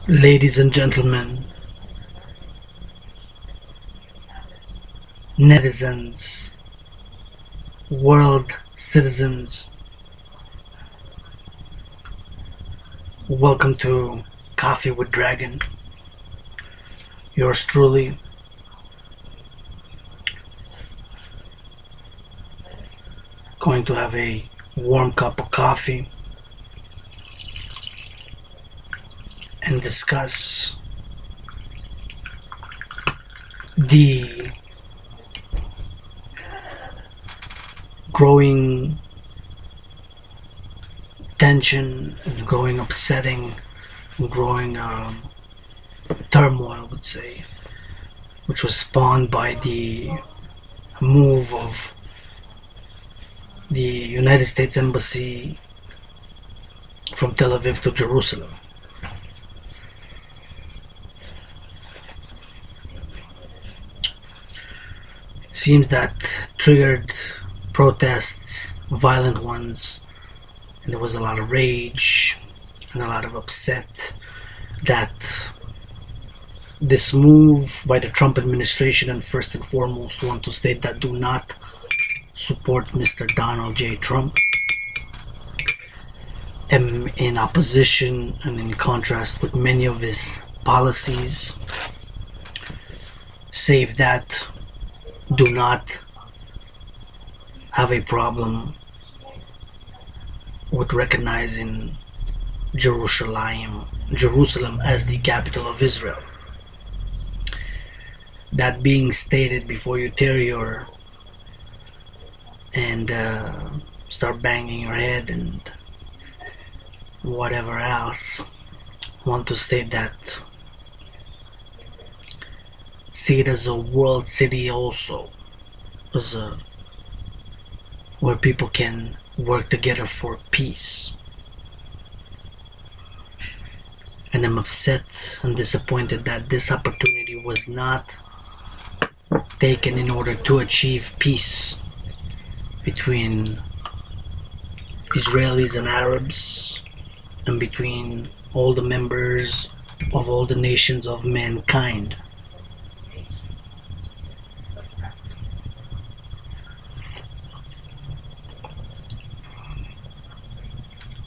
Ladies and gentlemen, netizens, world citizens, welcome to Coffee with Dragan. Yours truly, going to have a warm cup of coffee and discuss the growing tension and growing upsetting and growing turmoil, I would say, which was spawned by the move of the United States Embassy from Tel Aviv to Jerusalem. It seems that triggered protests, violent ones, and there was a lot of rage and a lot of upset that this move by the Trump administration, and first and foremost want to state that do not support Mr. Donald J. Trump, am in opposition and in contrast with many of his policies, save that do not have a problem with recognizing Jerusalem as the capital of Israel. That being stated, before you tear your and start banging your head and whatever else, want to state that see it as a world city also, as a where people can work together for peace. And I'm upset and disappointed that this opportunity was not taken in order to achieve peace between Israelis and Arabs, and between all the members of all the nations of mankind.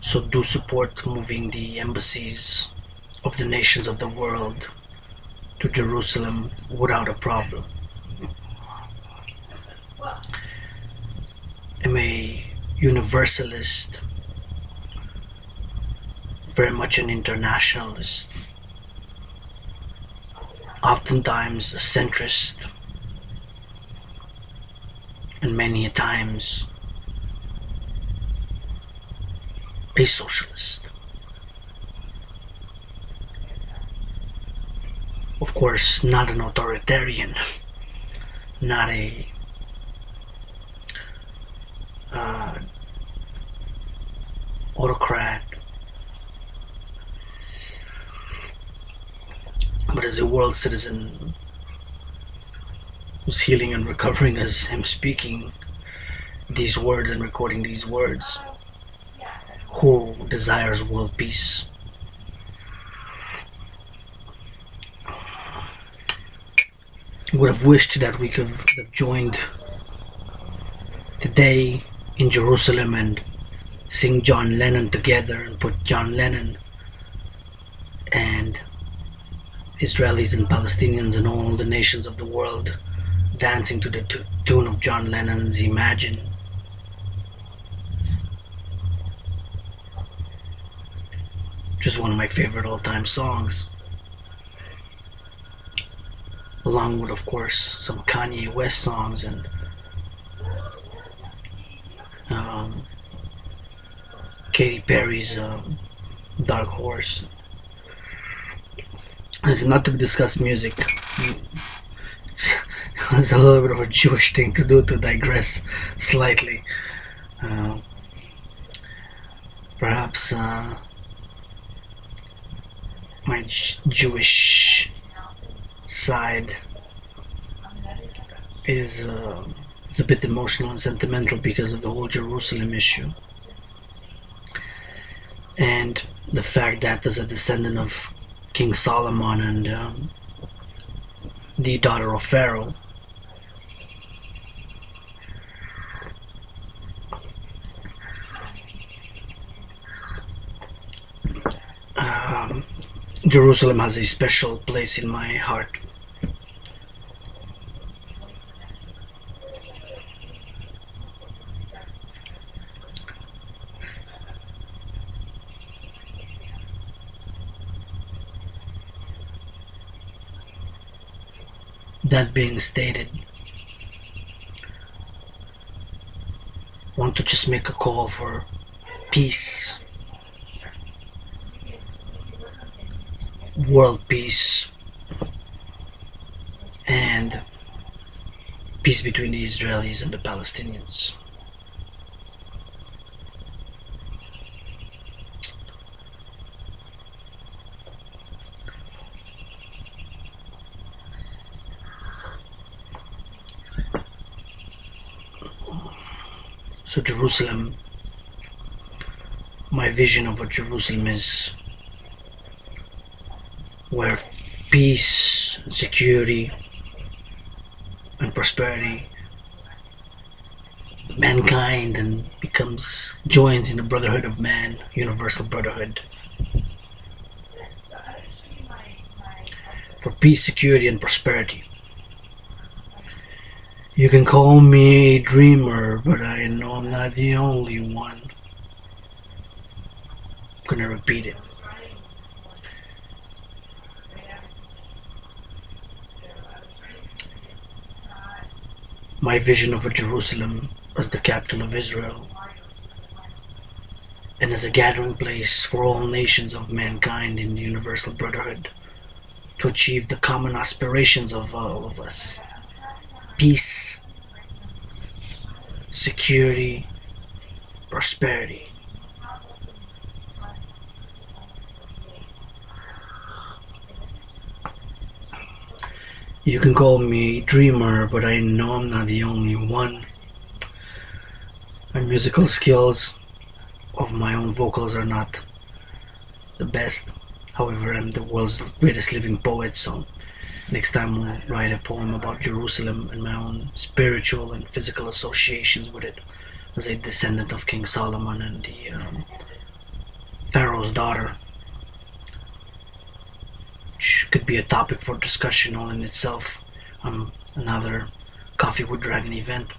So do support moving the embassies of the nations of the world to Jerusalem without a problem. I'm a universalist, very much an internationalist, oftentimes a centrist, and many a times a socialist. Of course, not an authoritarian, not a autocrat, but as a world citizen who's healing and recovering as I'm speaking these words and recording these words, who desires world peace. Would have wished that we could have joined today in Jerusalem and sing John Lennon together, and put John Lennon and Israelis and Palestinians and all the nations of the world dancing to the tune of John Lennon's Imagine. Just one of my favorite all-time songs, along with, of course, some Kanye West songs and Katy Perry's Dark Horse. It's not to discuss music. It's a little bit of a Jewish thing to do, to digress slightly. Perhaps my Jewish side is a bit emotional and sentimental because of the whole Jerusalem issue, and the fact that as a descendant of King Solomon and the daughter of Pharaoh. Jerusalem has a special place in my heart. That being stated, I want to just make a call for peace, world peace, and peace between the Israelis and the Palestinians. So Jerusalem, my vision of what Jerusalem is, where peace, security, and prosperity, mankind and joins in the brotherhood of man, universal brotherhood. For peace, security, and prosperity. You can call me a dreamer, but I know I'm not the only one. I'm gonna repeat it. My vision of a Jerusalem as the capital of Israel and as a gathering place for all nations of mankind in the universal brotherhood to achieve the common aspirations of all of us. Peace, security, prosperity. You can call me a dreamer, but I know I'm not the only one. My musical skills of my own vocals are not the best. However, I'm the world's greatest living poet, so next time I'll write a poem about Jerusalem and my own spiritual and physical associations with it as a descendant of King Solomon and the Pharaoh's daughter. Which could be a topic for discussion all in itself on another Coffee with Dragon event.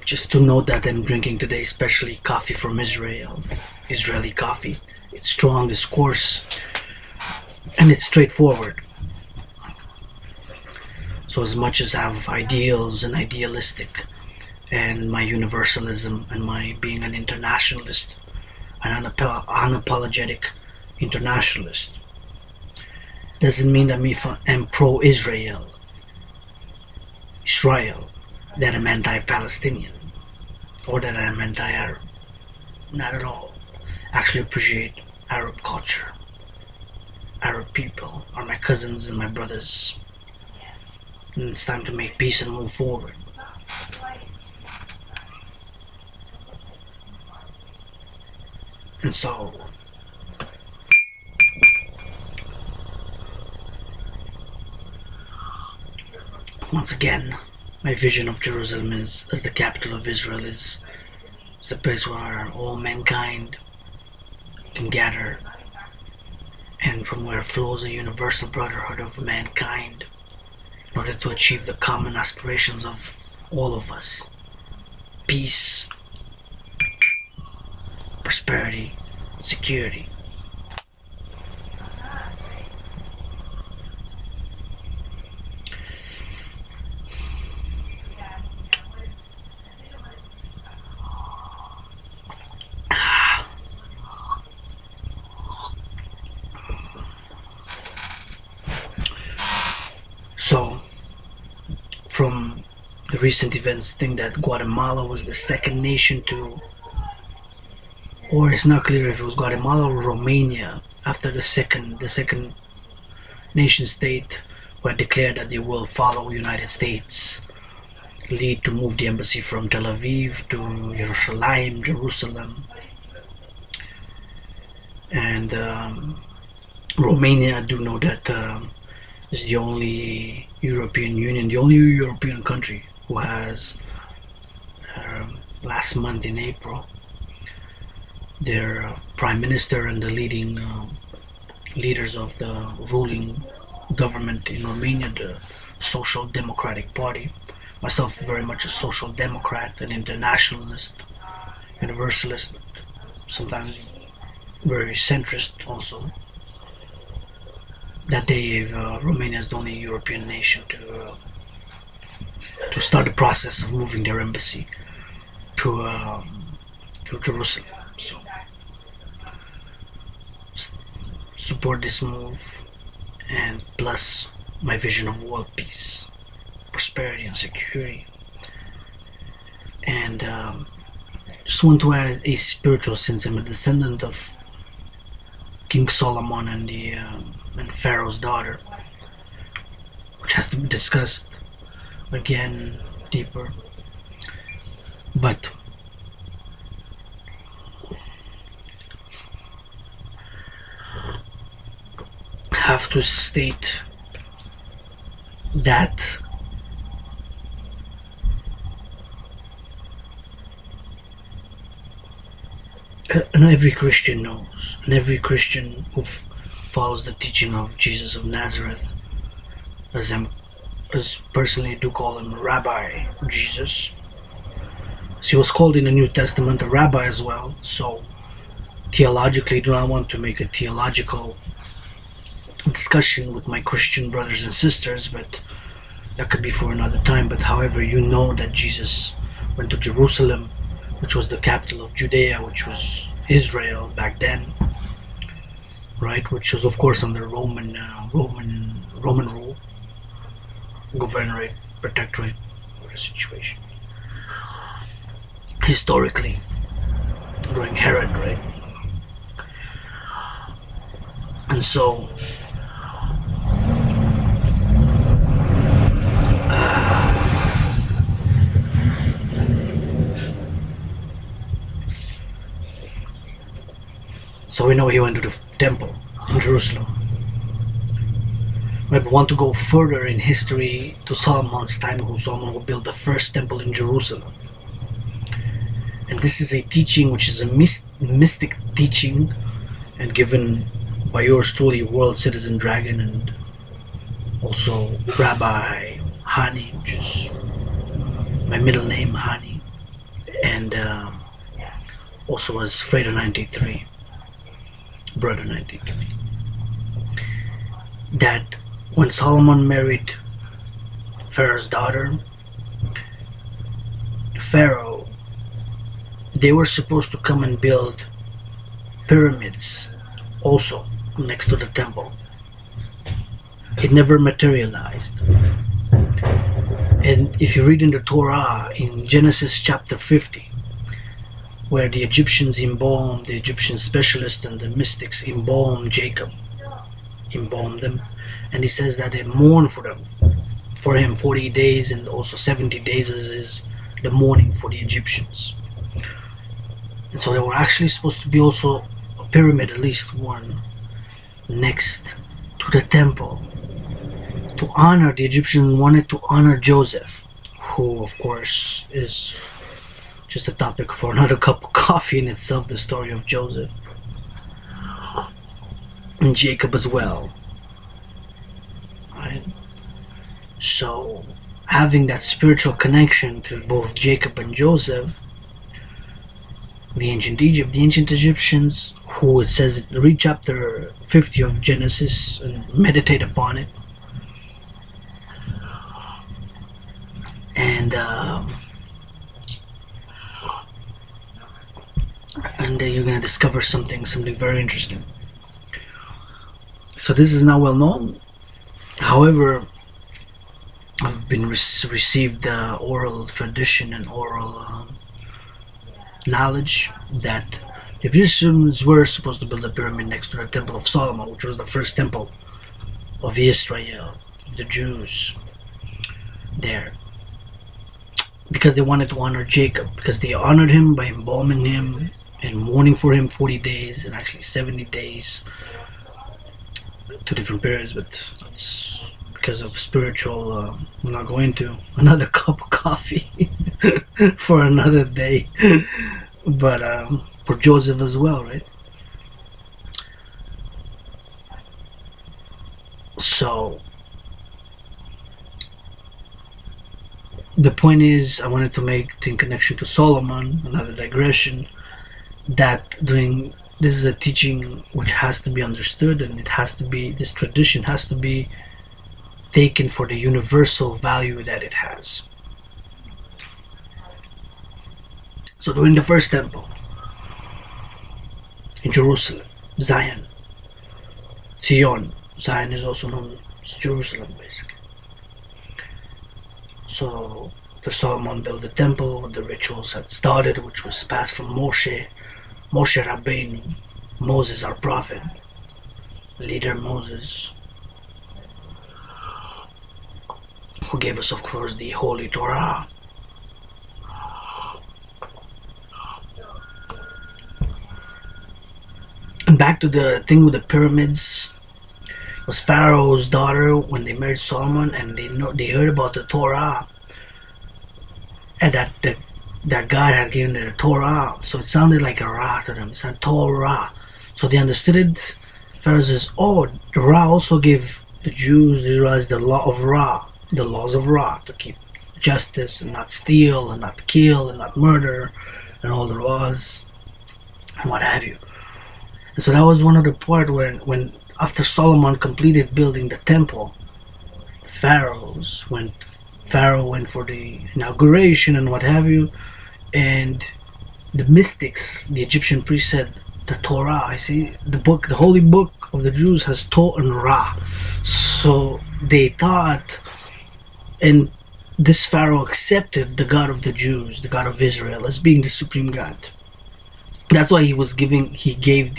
Just to note that I'm drinking today especially coffee from Israel. Israeli coffee. It's strong, it's coarse, and it's straightforward. So as much as I have ideals and idealistic and my universalism and my being an internationalist, an unapologetic internationalist, doesn't mean that I'm pro-Israel, that I'm anti-Palestinian, or that I'm anti-Arab. Not at all. I actually appreciate Arab culture. Arab people are my cousins and my brothers. And it's time to make peace and move forward. And so, once again, my vision of Jerusalem as the capital of Israel is a place where all mankind can gather, and from where flows a universal brotherhood of mankind in order to achieve the common aspirations of all of us. Peace, prosperity, security. So, from the recent events, think that Guatemala was the second nation to, or it's not clear if it was Guatemala or Romania after the second nation state who had declared that they will follow United States lead to move the embassy from Tel Aviv to Jerusalem, and Romania. I do know that is the only European Union, the only European country who has last month in April their prime minister and the leading leaders of the ruling government in Romania, the Social Democratic Party. Myself, very much a social democrat, an internationalist, universalist, sometimes very centrist also. That day, Romania is the only European nation to start the process of moving their embassy to Jerusalem. So support this move, and plus my vision of world peace, prosperity, and security. And just want to add a spiritual sense. I'm a descendant of King Solomon and Pharaoh's daughter, which has to be discussed again deeper. But I have to state that and every Christian knows, and every Christian who follows the teaching of Jesus of Nazareth, as personally do call him Rabbi Jesus. So he was called in the New Testament a rabbi as well. So theologically, I do not want to make a theological discussion with my Christian brothers and sisters, but that could be for another time. But however, you know that Jesus went to Jerusalem, which was the capital of Judea, which was Israel back then, right? Which was of course under Roman rule, governorate, protectorate situation. Historically, during Herod, right? And so we know he went to the temple in Jerusalem. But we want to go further in history to Solomon's time, who built the first temple in Jerusalem. And this is a teaching which is a mystic teaching, and given by yours truly, world citizen Dragan, and also Rabbi Hani, which is my middle name, Hani, and also as Fredo 93, Brother 93. That when Solomon married Pharaoh's daughter, Pharaoh, they were supposed to come and build pyramids also next to the temple. It never materialized. And if you read in the Torah, in Genesis chapter 50, where the Egyptians embalmed, the Egyptian specialists and the mystics embalmed Jacob, embalmed them, and he says that they mourn for him 40 days, and also 70 days is the mourning for the Egyptians. And so there were actually supposed to be also a pyramid, at least one, next to the temple, to honor the Egyptians wanted to honor Joseph, who of course is just a topic for another cup of coffee in itself, the story of Joseph and Jacob as well, right? So having that spiritual connection to both Jacob and Joseph, the ancient Egypt, the ancient Egyptians, who it says, read chapter 50 of Genesis and meditate upon it, and you're gonna discover something very interesting. So this is now well known. However, I've been received oral tradition and oral knowledge that the Egyptians were supposed to build a pyramid next to the Temple of Solomon, which was the first temple of Israel, of the Jews there. because they wanted to honor Jacob, because they honored him by embalming him and mourning for him 40 days and actually 70 days, two different periods, but that's because of spiritual. I'm not going to another cup of coffee for another day, but for Joseph as well, right? So the point is, I wanted to make in connection to Solomon, another digression, that during this is a teaching which has to be understood, and it has to be, this tradition has to be taken for the universal value that it has. So during the first temple in Jerusalem, Zion, Zion is also known as Jerusalem, basically. So after Solomon built the temple, the rituals had started, which was passed from Moshe Rabbeinu, Moses our prophet, leader Moses, who gave us, of course, the Holy Torah. And back to the thing with the pyramids, it was Pharaoh's daughter when they married Solomon, and they heard about the Torah, and that God had given them the Torah, so it sounded like a Ra to them. It said Torah, so they understood it. Pharaoh says, "Oh, the Ra also gave the Jews, the Israelites, the law of Ra, the laws of Ra, to keep justice and not steal and not kill and not murder, and all the laws and what have you." And so that was one of the part when after Solomon completed building the temple, Pharaoh went for the inauguration and what have you, and the mystics, the Egyptian priests said, the Torah, I see the book, the holy book of the Jews has Torah and Ra. So they thought, and this Pharaoh accepted the God of the Jews, the God of Israel, as being the supreme God. That's why he gave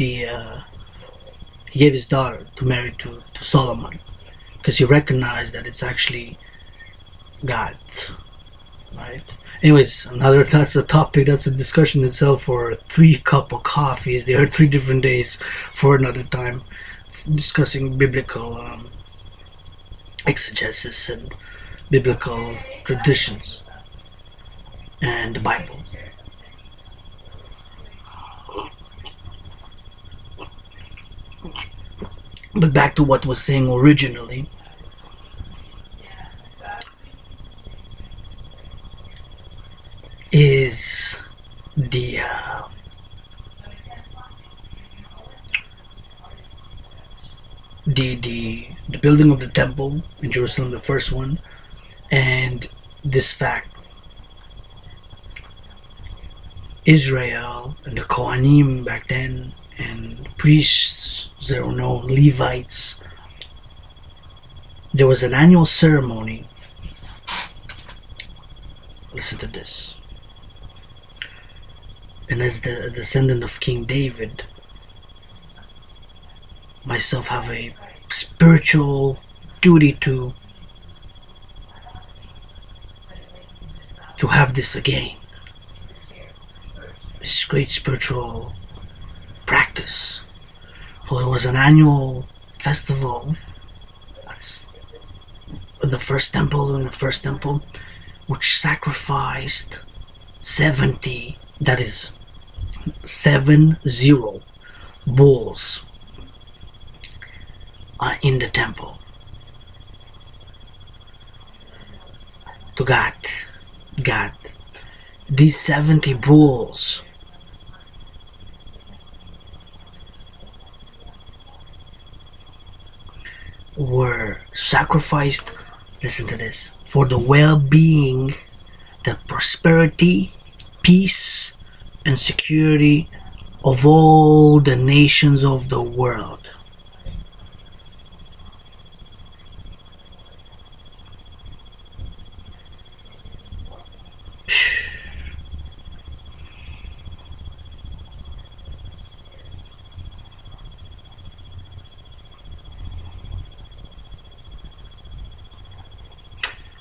his daughter to marry to Solomon, because he recognized that it's actually God, right? Anyways, that's a topic, that's a discussion itself for 3 cup of coffees. There are 3 different days for another time, discussing biblical exegesis and biblical traditions and the Bible. But back to what I was saying originally, is the building of the temple in Jerusalem, the first one, and this fact: Israel and the Kohanim back then, and priests, there were no Levites. There was an annual ceremony. Listen to this. And as the descendant of King David, myself have a spiritual duty to have this again. This great spiritual practice. So it was an annual festival. That's in the first temple, which sacrificed 70, that is 70 bulls in the temple to God. These 70 bulls were sacrificed, listen to this, for the well-being, the prosperity, peace, and security of all the nations of the world.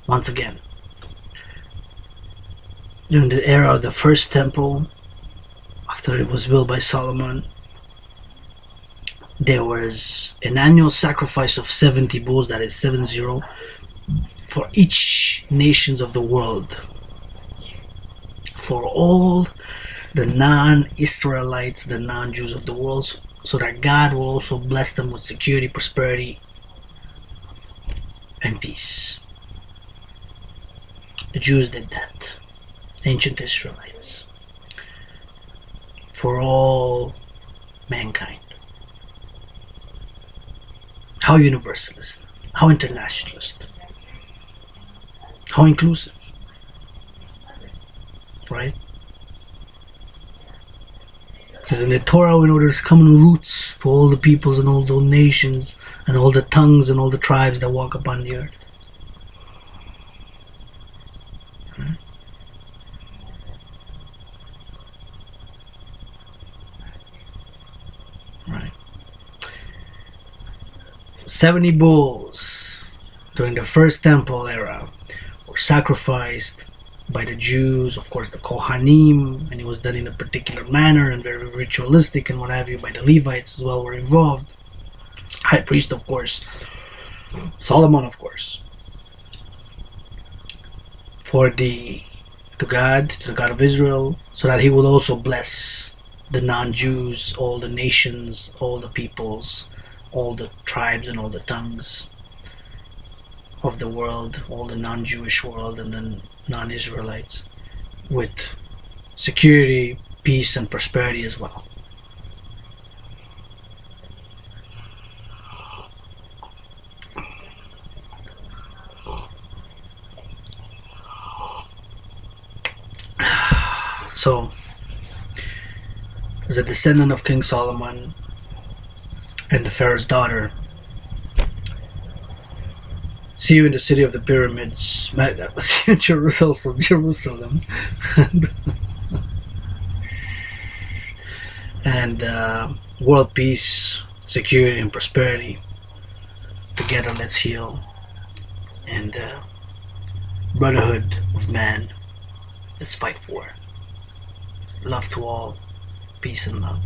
Once again, During the era of the first temple, after it was built by Solomon, there was an annual sacrifice of 70 bulls, that is 70, for each nations of the world, for all the non-Israelites, the non-Jews of the world, so that God will also bless them with security, prosperity, and peace. The Jews did that. Ancient Israelites. For all mankind. How universalist, how internationalist, how inclusive, right? Because in the Torah, we know there's common roots to all the peoples and all the nations and all the tongues and all the tribes that walk upon the earth. Right. 70 bulls during the first temple era were sacrificed by the Jews, of course the Kohanim, and it was done in a particular manner and very ritualistic and what have you, by the Levites as well were involved. High priest, of course, Solomon, of course, for the to the God of Israel, so that he will also bless the non-Jews, all the nations, all the peoples, all the tribes and all the tongues of the world, all the non-Jewish world and the non-Israelites, with security, peace and prosperity as well. So, as a descendant of King Solomon and the Pharaoh's daughter, see you in the city of the pyramids. See you in Jerusalem. And world peace, security and prosperity. Together let's heal. And brotherhood of man, let's fight for. Love to all. Peace and love.